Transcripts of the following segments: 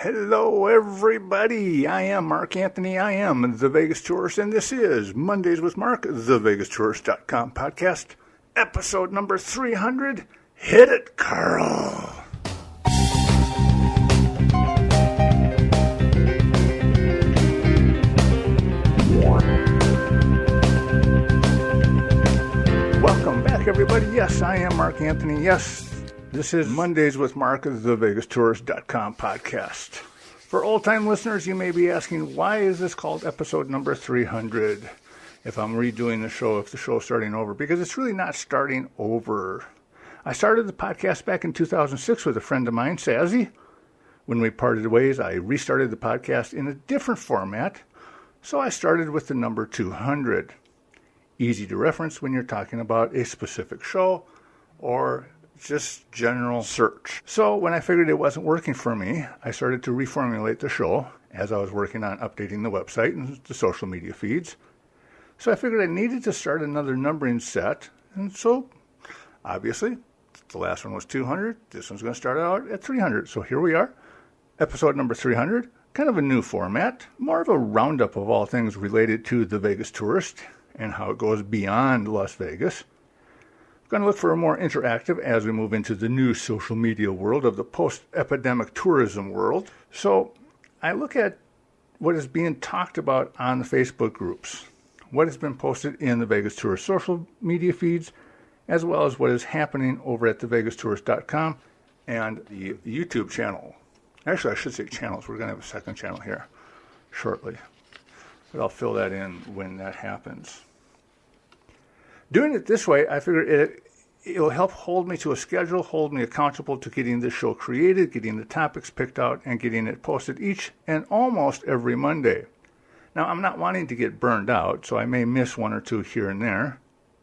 Hello, everybody. I am Mark Anthony. I am the Vegas Tourist, and this is Mondays with Mark, the VegasTourist.com podcast, episode number 300. Hit it, Carl. Welcome back, everybody. Yes, I am Mark Anthony. Yes, this is Mondays with Mark, the VegasTourist.com podcast. For old-time listeners, you may be asking, why is this called episode number 300 if I'm redoing the show, if the show's starting over? Because it's really not starting over. I started the podcast back in 2006 with a friend of mine, Sazzy. When we parted ways, I restarted the podcast in a different format, so I started with the number 200. Easy to reference when you're talking about a specific show or just general search. So when I figured it wasn't working for me, I started to reformulate the show as I was working on updating the website and the social media feeds. So I figured I needed to start another numbering set, and so obviously the last one was 200. This one's going to start out at 300. So here we are, episode number 300, kind of a new format, more of a roundup of all things related to the Vegas Tourist and how it goes beyond Las Vegas. I'm going to look for a more interactive as we move into the new social media world of the post-epidemic tourism world. So I look at what is being talked about on the Facebook groups, what has been posted in the Vegas Tourist social media feeds, as well as what is happening over at thevegastourist.com and the YouTube channel. Actually, I should say channels. We're going to have a second channel here shortly, but I'll fill that in when that happens. Doing it this way, I figure it'll help hold me to a schedule, hold me accountable to getting this show created, getting the topics picked out, and getting it posted each and almost every Monday. Now, I'm not wanting to get burned out, so I may miss one or two here and there,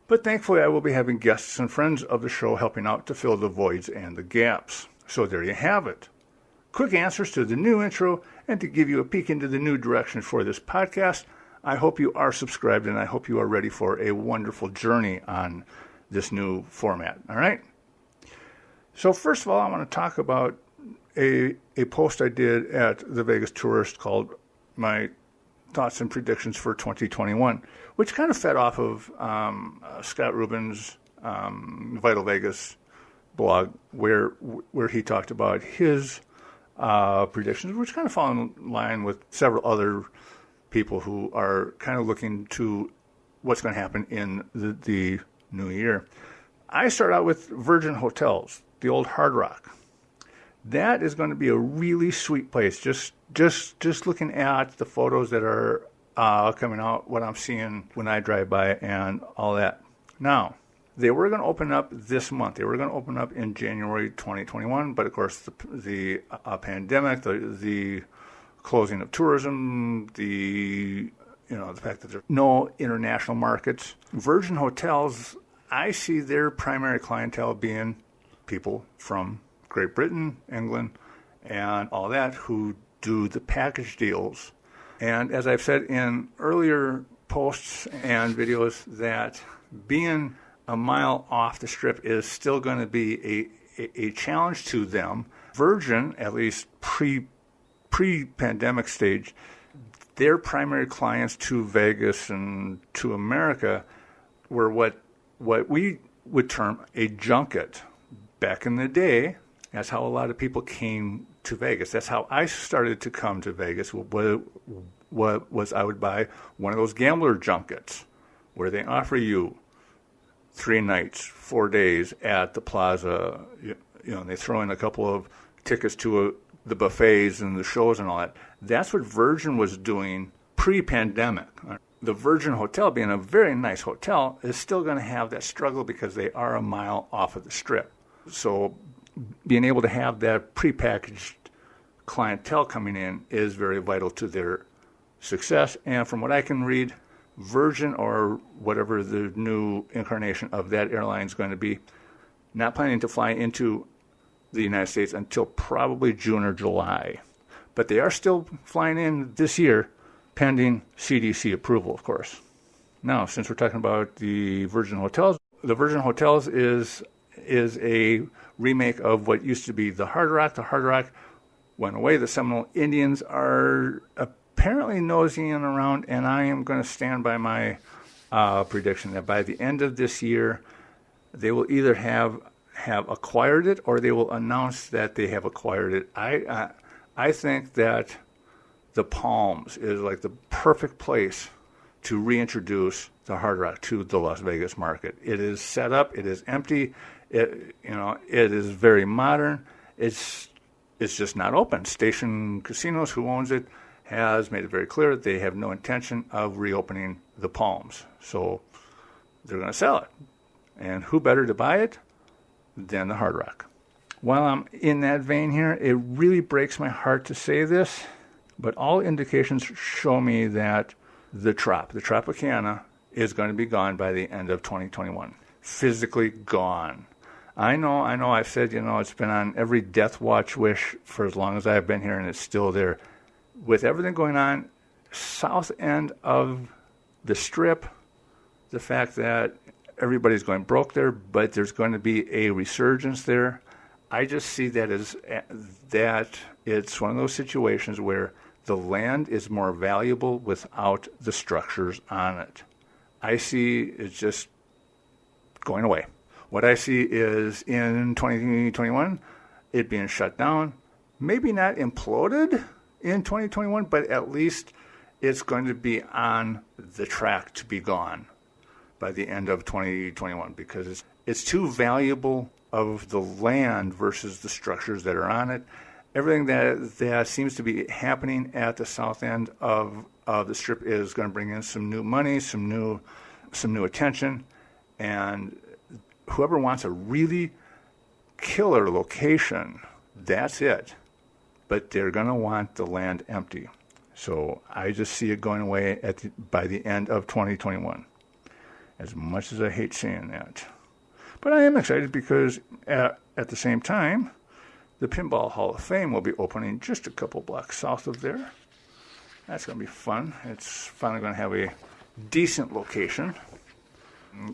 but thankfully I will be having guests and friends of the show helping out to fill the voids and the gaps. So there you have it. Quick answers to the new intro, and to give you a peek into the new direction for this podcast, I hope you are subscribed, and I hope you are ready for a wonderful journey on this new format. All right? So first of all, I want to talk about a post I did at the Vegas Tourist called My Thoughts and Predictions for 2021, which kind of fed off of Scott Rubin's Vital Vegas blog, where he talked about his predictions, which kind of fall in line with several other people who are kind of looking to what's going to happen in the new year. I start out with Virgin Hotels, the old Hard Rock. That is going to be a really sweet place. Just looking at the photos that are coming out, what I'm seeing when I drive by and all that. Now, they were going to open up this month. They were going to open up in January 2021, but of course the pandemic, the closing of tourism, the fact that there are no international markets. Virgin Hotels, I see their primary clientele being people from Great Britain, England, and all that who do the package deals. And as I've said in earlier posts and videos, that being a mile off the strip is still going to be a challenge to them. Virgin, at least pre-pandemic stage, their primary clients to Vegas and to America were what we would term a junket. Back in the day, that's how a lot of people came to Vegas. That's how I started to come to Vegas. What was I would buy one of those gambler junkets where they offer you 3 nights, 4 days at the plaza. And they throw in a couple of tickets to the buffets and the shows and all that. That's what Virgin was doing pre-pandemic. The Virgin Hotel, being a very nice hotel, is still going to have that struggle because they are a mile off of the strip. So being able to have that prepackaged clientele coming in is very vital to their success. And from what I can read, Virgin, or whatever the new incarnation of that airline is going to be, not planning to fly into the United States until probably June or July. But they are still flying in this year, pending CDC approval, of course. Now, since we're talking about the Virgin Hotels, the Virgin Hotels is a remake of what used to be the Hard Rock. The Hard Rock went away. The Seminole Indians are apparently nosing around, and I am going to stand by my prediction that by the end of this year, they will either have acquired it or they will announce that they have acquired it. I think that the Palms is like the perfect place to reintroduce the Hard Rock to the Las Vegas market. It is set up. It is empty. It is very modern. It's just not open. Station Casinos, who owns it, has made it very clear that they have no intention of reopening the Palms. So they're going to sell it. And who better to buy it than the Hard Rock? While I'm in that vein here, it really breaks my heart to say this, but all indications show me that the Tropicana, is going to be gone by the end of 2021. Physically gone. I know, I've said, it's been on every death watch wish for as long as I've been here, and it's still there. With everything going on, south end of the Strip, the fact that everybody's going broke there, but there's going to be a resurgence there, I just see that as that it's one of those situations where the land is more valuable without the structures on it. I see it's just going away. What I see is in 2021, it being shut down, maybe not imploded in 2021, but at least it's going to be on the track to be gone by the end of 2021 because it's too valuable of the land versus the structures that are on it. Everything that seems to be happening at the south end of the Strip is going to bring in some new money, some new attention, and whoever wants a really killer location, that's it. But they're going to want the land empty. So I just see it going away by the end of 2021, as much as I hate saying that. But I am excited because at the same time, the Pinball Hall of Fame will be opening just a couple blocks south of there. That's going to be fun. It's finally going to have a decent location.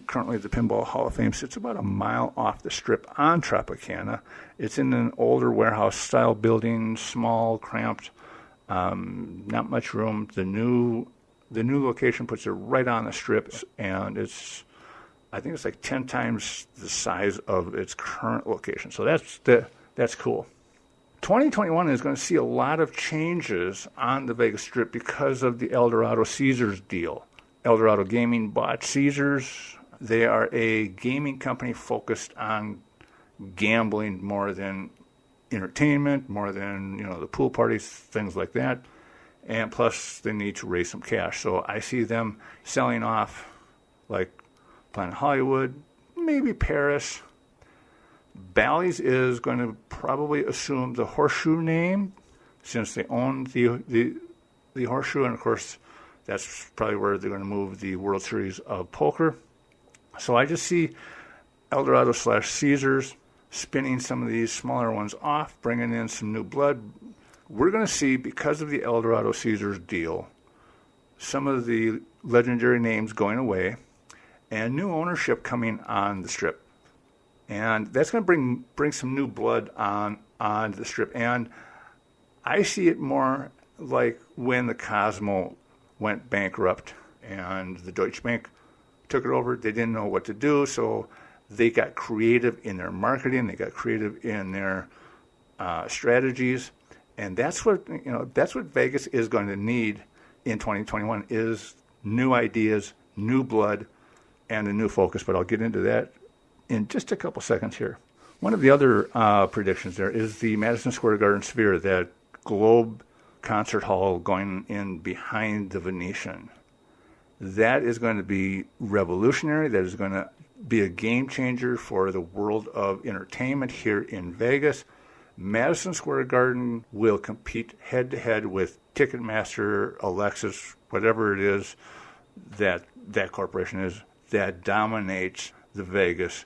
Currently, the Pinball Hall of Fame sits about a mile off the Strip on Tropicana. It's in an older warehouse-style building, small, cramped, not much room. The new location puts it right on the Strip, and I think it's like 10 times the size of its current location. So that's cool. 2021 is going to see a lot of changes on the Vegas Strip because of the Eldorado Caesars deal. Eldorado Gaming bought Caesars. They are a gaming company focused on gambling more than entertainment, more than the pool parties, things like that. And plus, they need to raise some cash. So I see them selling off like Planet Hollywood, maybe Paris. Bally's is going to probably assume the Horseshoe name since they own the Horseshoe, and of course that's probably where they're going to move the World Series of Poker. So I just see Eldorado / Caesars spinning some of these smaller ones off, bringing in some new blood. We're going to see, because of the Eldorado Caesars deal, some of the legendary names going away and new ownership coming on the Strip. And that's going to bring some new blood on the Strip. And I see it more like when the Cosmo went bankrupt and the Deutsche Bank took it over. They didn't know what to do, so they got creative in their marketing. They got creative in their strategies. And that's what Vegas is going to need in 2021 is new ideas, new blood, and a new focus. But I'll get into that in just a couple seconds here. One of the other predictions there is the Madison Square Garden Sphere, that globe concert hall going in behind the Venetian. That is going to be revolutionary. That is going to be a game changer for the world of entertainment here in Vegas. Madison Square Garden will compete head-to-head with Ticketmaster, Alexis, whatever it is that corporation is, that dominates the Vegas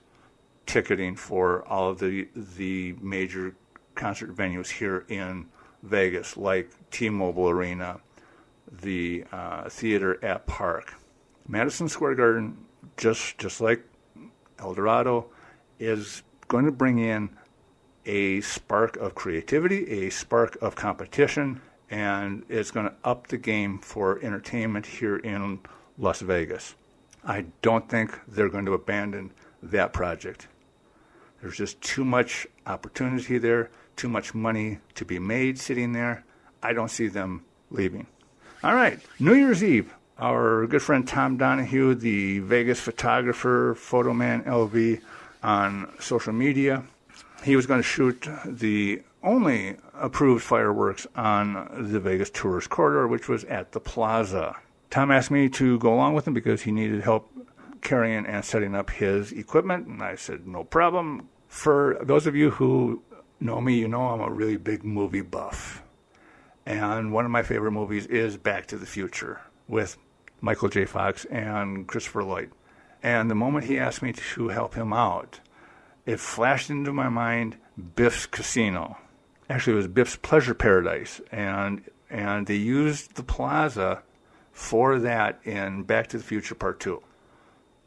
ticketing for all of the major concert venues here in Vegas, like T-Mobile Arena, the theater at Park. Madison Square Garden, just like Eldorado, is going to bring in a spark of creativity, a spark of competition, and it's going to up the game for entertainment here in Las Vegas. I don't think they're going to abandon that project. There's just too much opportunity there, too much money to be made sitting there. I don't see them leaving. All right, New Year's Eve. Our good friend Tom Donahue, the Vegas photographer, Photoman LV on social media, he was going to shoot the only approved fireworks on the Vegas Tourist Corridor, which was at the Plaza. Tom asked me to go along with him because he needed help carrying and setting up his equipment, and I said, no problem. For those of you who know me, you know I'm a really big movie buff. And one of my favorite movies is Back to the Future with Michael J. Fox and Christopher Lloyd. And the moment he asked me to help him out, it flashed into my mind Biff's Casino. Actually, it was Biff's Pleasure Paradise. And they used the Plaza for that in Back to the Future Part 2.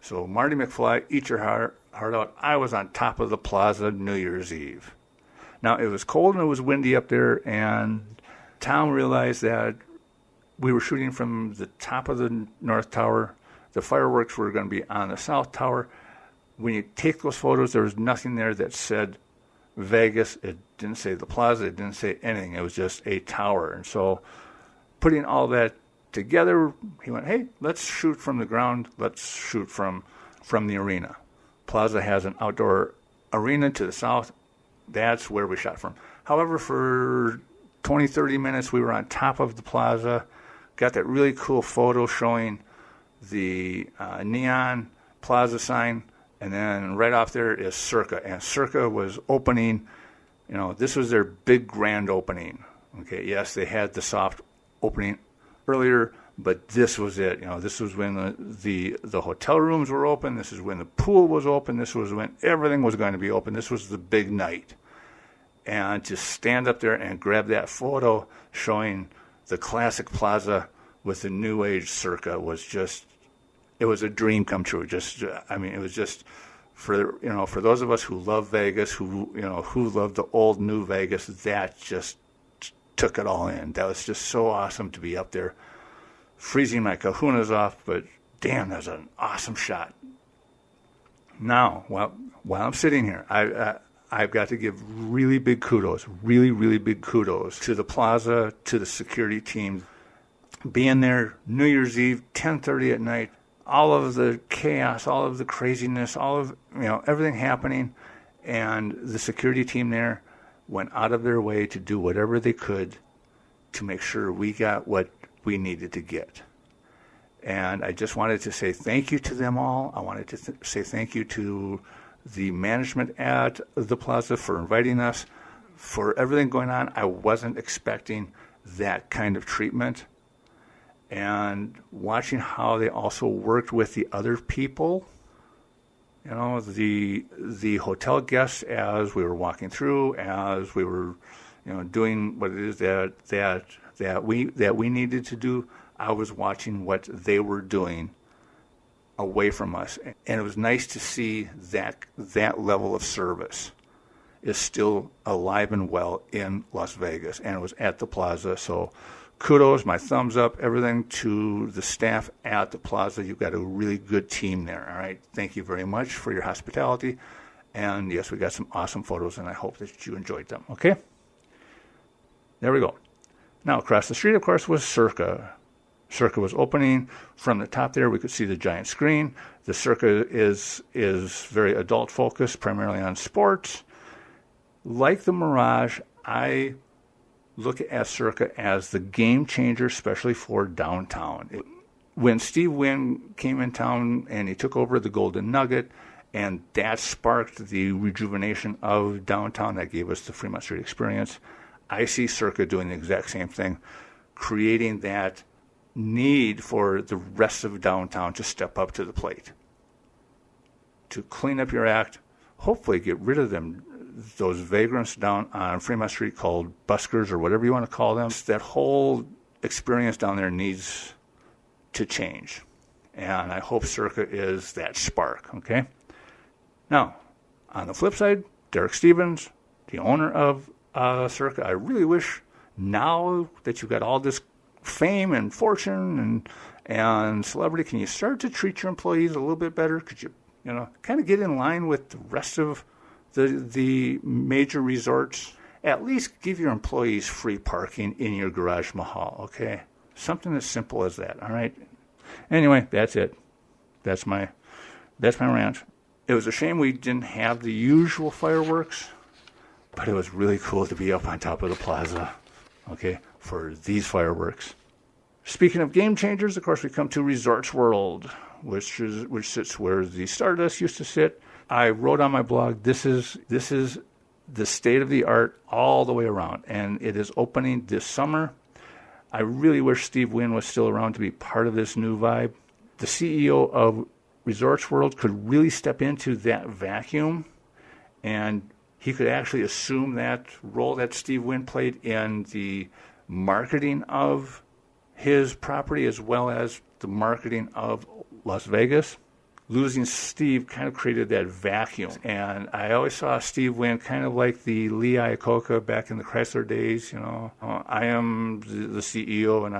So Marty McFly, eat your heart out. I was on top of the Plaza New Year's Eve. Now, it was cold and it was windy up there, and Tom realized that we were shooting from the top of the North Tower. The fireworks were going to be on the South Tower. When you take those photos, there was nothing there that said Vegas. It didn't say the Plaza. It didn't say anything. It was just a tower. And so putting all that together, he went, hey, let's shoot from the ground. Let's shoot from the arena. Plaza has an outdoor arena to the south. That's where we shot from. However, for 20, 30 minutes, we were on top of the Plaza, got that really cool photo showing the neon Plaza sign, and then right off there is Circa. And Circa was opening, this was their big grand opening. Okay, yes, they had the soft opening earlier, but this was it. This was when the hotel rooms were open. This is when the pool was open. This was when everything was going to be open. This was the big night. And to stand up there and grab that photo showing the classic Plaza with the new age Circa was just, it was a dream come true. It was just for those of us who love Vegas, who love the old new Vegas, that just took it all in. That was just so awesome to be up there, freezing my kahunas off, but damn, that was an awesome shot. Now, while I'm sitting here, I've got to give really big kudos to the Plaza, to the security team. Being there New Year's Eve, 10:30 at night, all of the chaos, all of the craziness, all of, everything happening, and the security team there went out of their way to do whatever they could to make sure we got what we needed to get. And I just wanted to say thank you to them all. I wanted to say thank you to the management at the Plaza for inviting us, for everything going on. I wasn't expecting that kind of treatment. And watching how they also worked with the other people, the hotel guests, as we were walking through, as we were, doing what it is that we needed to do. I was watching what they were doing away from us, and it was nice to see that level of service is still alive and well in Las Vegas, and it was at the Plaza. So kudos, my thumbs up, everything to the staff at the Plaza. You've got a really good team there, all right? Thank you very much for your hospitality. And yes, we got some awesome photos, and I hope that you enjoyed them, okay? There we go. Now, across the street, of course, was Circa. Circa was opening. From the top there, we could see the giant screen. The Circa is very adult-focused, primarily on sports. Like the Mirage, I look at Circa as the game changer, especially for downtown. When Steve Wynn came in town and he took over the Golden Nugget, and that sparked the rejuvenation of downtown, that gave us the Fremont Street experience, I see Circa doing the exact same thing, creating that need for the rest of downtown to step up to the plate, to clean up your act, hopefully get rid of those vagrants down on Fremont Street called buskers or whatever you want to call them. That whole experience down there needs to change. And I hope Circa is that spark, okay? Now, on the flip side, Derek Stevens, the owner of Circa, I really wish now that you've got all this fame and fortune and celebrity, can you start to treat your employees a little bit better? Could you, kind of get in line with the rest of the major resorts? At least give your employees free parking in your garage mahal, okay? Something as simple as that, all right? Anyway, that's it. That's my rant. It was a shame we didn't have the usual fireworks, but it was really cool to be up on top of the plaza, okay, for these fireworks. Speaking of game changers, of course, we come to Resorts World, which sits where the Stardust used to sit. I wrote on my blog, this is the state of the art all the way around, and it is opening this summer. I really wish Steve Wynn was still around to be part of this new vibe. The CEO of Resorts World could really step into that vacuum, and he could actually assume that role that Steve Wynn played in the marketing of his property as well as the marketing of Las Vegas. Losing Steve kind of created that vacuum. And I always saw Steve Wynn kind of like the Lee Iacocca back in the Chrysler days. I am the CEO, and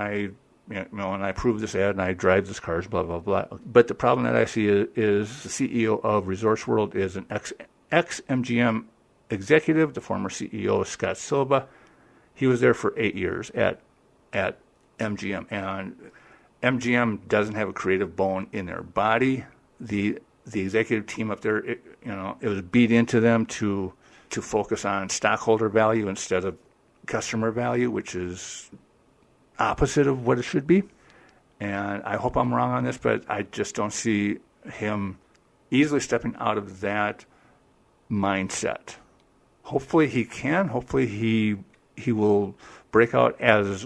and I approve this ad, and I drive this cars, blah, blah, blah. But the problem that I see is the CEO of Resorts World is an ex-MGM executive, the former CEO, Scott Silva. He was there for 8 years at MGM, and MGM doesn't have a creative bone in their body. The executive team up there, it was beat into them to focus on stockholder value instead of customer value, which is opposite of what it should be. And I hope I'm wrong on this, but I just don't see him easily stepping out of that mindset. Hopefully he can. Hopefully he will break out as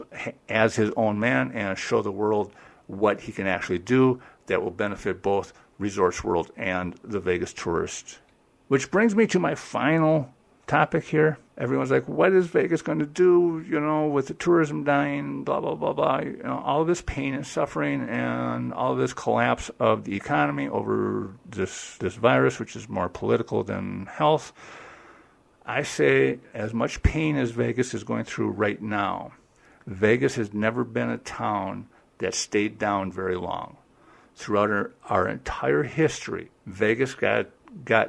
his own man and show the world what he can actually do that will benefit both Resorts World and the Vegas tourist. Which brings me to my final topic here. Everyone's like, what is Vegas going to do, with the tourism dying, blah, blah, blah, blah. All of this pain and suffering and all of this collapse of the economy over this virus, which is more political than health. I say as much pain as Vegas is going through right now, Vegas has never been a town that stayed down very long. Throughout our entire history, Vegas got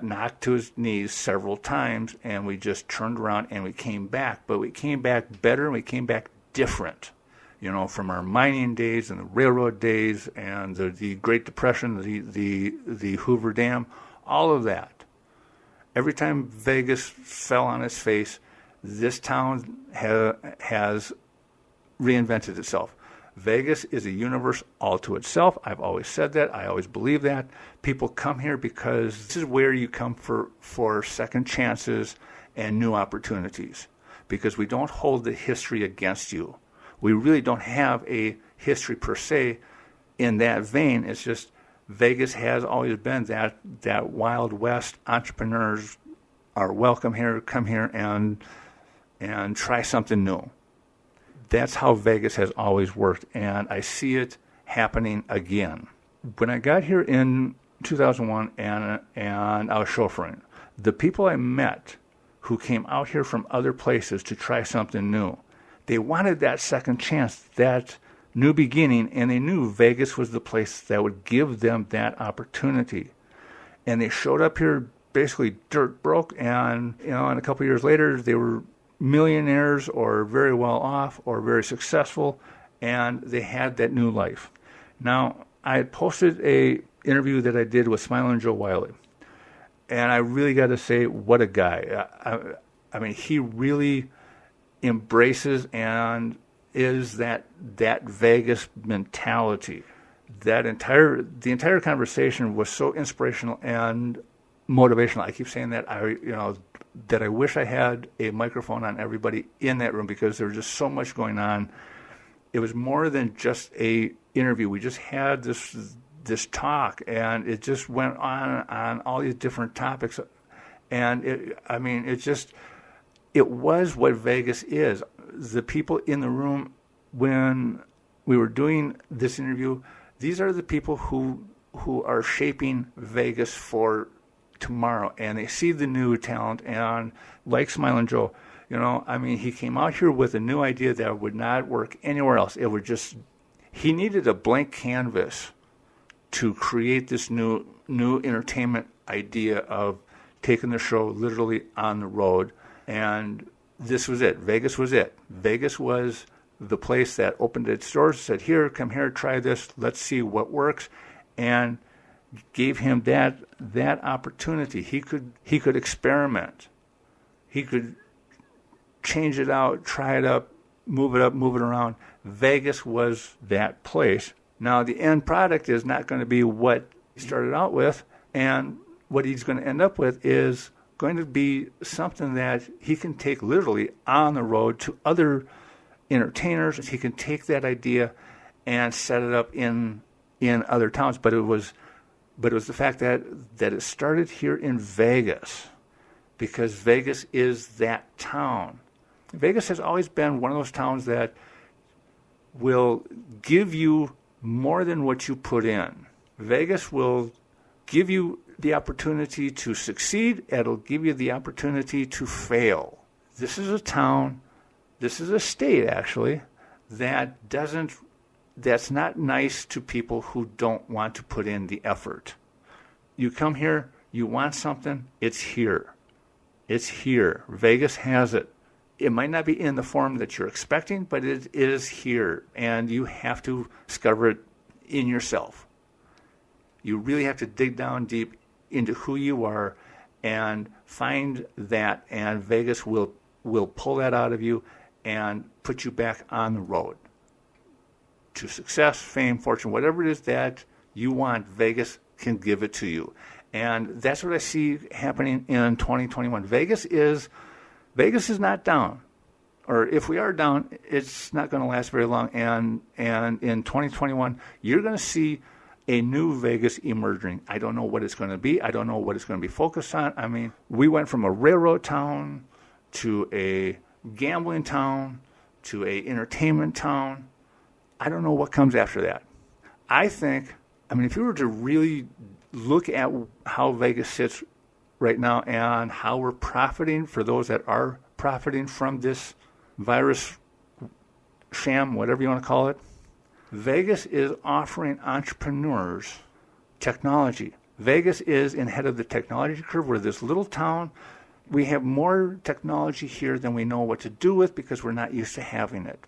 knocked to his knees several times, and we just turned around and we came back. But we came back better, and we came back different. From our mining days and the railroad days and the Great Depression, the Hoover Dam, all of that. Every time Vegas fell on its face, this town has reinvented itself. Vegas is a universe all to itself. I've always said that. I always believe that. People come here because this is where you come for second chances and new opportunities, because we don't hold the history against you. We really don't have a history per se in that vein. It's just Vegas has always been that Wild West. Entrepreneurs are welcome here. Come here and try something new. That's how Vegas has always worked, and I see it happening again. When I got here in 2001 and I was chauffeuring, the people I met who came out here from other places to try something new, they wanted that second chance, that new beginning, and they knew Vegas was the place that would give them that opportunity. And they showed up here basically dirt broke, and and a couple of years later they were millionaires or very well off or very successful, and they had that new life. Now, I had posted a interview that I did with Smiling Joe Wiley, and I really got to say, what a guy. I mean, he really embraces and is that Vegas mentality. The entire conversation was so inspirational and motivational. I keep saying that that I wish I had a microphone on everybody in that room, because there was just so much going on. It was more than just a interview. We just had this talk, and it just went on all these different topics. And it was what Vegas is. The people in the room when we were doing this interview, these are the people who are shaping Vegas for tomorrow, and they see the new talent, and like Smiling Joe, he came out here with a new idea that would not work anywhere else. It would just, he needed a blank canvas to create this new entertainment idea of taking the show literally on the road. And this was it. Vegas was it. Vegas was the place that opened its doors, said, here, come here, try this, let's see what works, and gave him that opportunity. He could experiment. He could change it out, try it up, move it around. Vegas was that place. Now, the end product is not going to be what he started out with, and what he's going to end up with is going to be something that he can take literally on the road to other entertainers. He can take that idea and set it up in other towns. But it was the fact that it started here in Vegas, because Vegas is that town. Vegas has always been one of those towns that will give you more than what you put in. Vegas will give you the opportunity to succeed. It'll give you the opportunity to fail. This is a town, this is a state actually, that's not nice to people who don't want to put in the effort. You come here, you want something, it's here. It's here. Vegas has it. It might not be in the form that you're expecting, but it is here, and you have to discover it in yourself. You really have to dig down deep into who you are and find that, and Vegas will pull that out of you and put you back on the road to success, fame, fortune, whatever it is that you want. Vegas can give it to you, and that's what I see happening in 2021. Vegas is not down, or if we are down, it's not going to last very long. And in 2021, you're going to see a new Vegas emerging. I don't know what it's going to be. I don't know what it's going to be focused on. I mean, we went from a railroad town to a gambling town to a entertainment town. I don't know what comes after that. If you were to really look at how Vegas sits right now and how we're profiting, for those that are profiting from this virus sham, whatever you want to call it, Vegas is offering entrepreneurs technology. Vegas is ahead of the technology curve. We're this little town. We have more technology here than we know what to do with because we're not used to having it,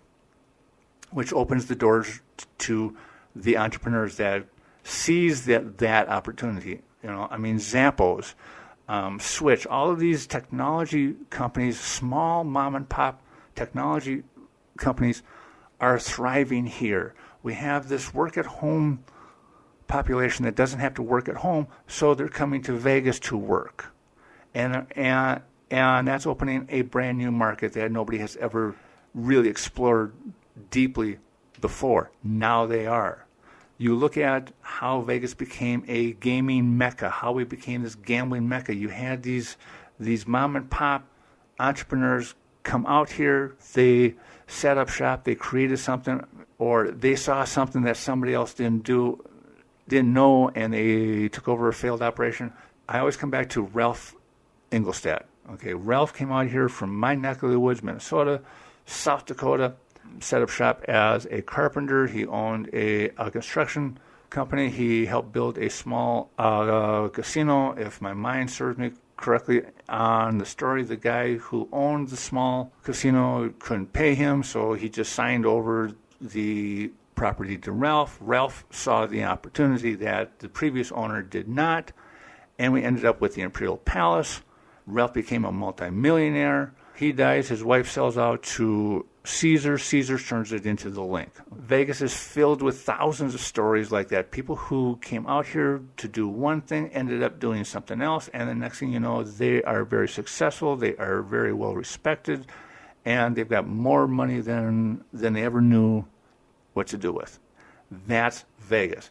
which opens the doors to the entrepreneurs that seize that opportunity. Zappos, Switch, all of these technology companies, small mom and pop technology companies, are thriving here. We have this work at home population that doesn't have to work at home, so they're coming to Vegas to work. And that's opening a brand new market that nobody has ever really explored deeply before. Now they are. You look at how Vegas became a gaming mecca, how we became this gambling mecca. You had these mom and pop entrepreneurs come out here, they set up shop, they created something, or they saw something that somebody else didn't know, and they took over a failed operation. I always come back to Ralph Engelstad. Okay, Ralph came out here from my neck of the woods, Minnesota, South Dakota, set up shop as a carpenter. He owned a construction company. He helped build a small casino, if my mind serves me correctly on the story. The guy who owned the small casino couldn't pay him, so he just signed over the property to Ralph. Ralph saw the opportunity that the previous owner did not, and we ended up with the Imperial Palace. Ralph became a multimillionaire. He dies. His wife sells out to Caesar. Caesar turns it into the Link. Vegas is filled with thousands of stories like that. People who came out here to do one thing ended up doing something else, and the next thing you know, they are very successful. They are very well respected, and they've got more money than they ever knew what to do with. That's Vegas.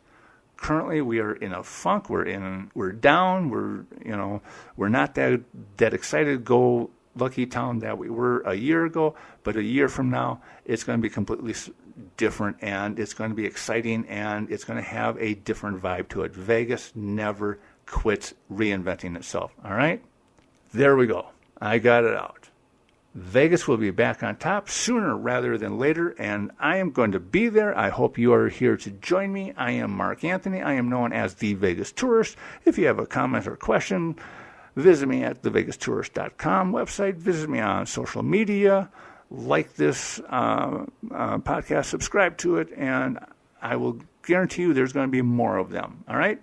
Currently, we are in a funk. We're down. We're not that excited go lucky town that we were a year ago, but a year from now, it's going to be completely different, and it's going to be exciting, and it's going to have a different vibe to it. Vegas never quits reinventing itself. All right? There we go. I got it out. Vegas will be back on top sooner rather than later, and I am going to be there. I hope you are here to join me. I am Mark Anthony. I am known as The Vegas Tourist. If you have a comment or question, visit me at thevegastourist.com website. Visit me on social media. Like this podcast, subscribe to it, and I will guarantee you there's going to be more of them. All right?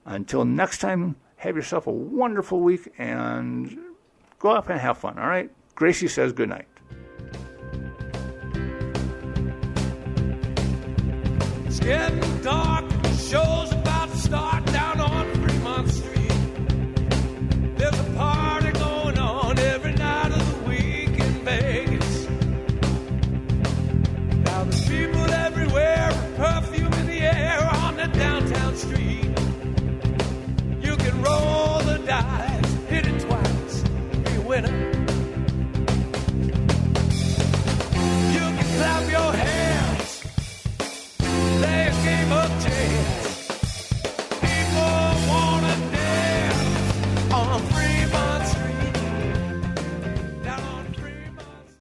Until next time, have yourself a wonderful week, and go up and have fun. All right? Gracie says good night. It's getting dark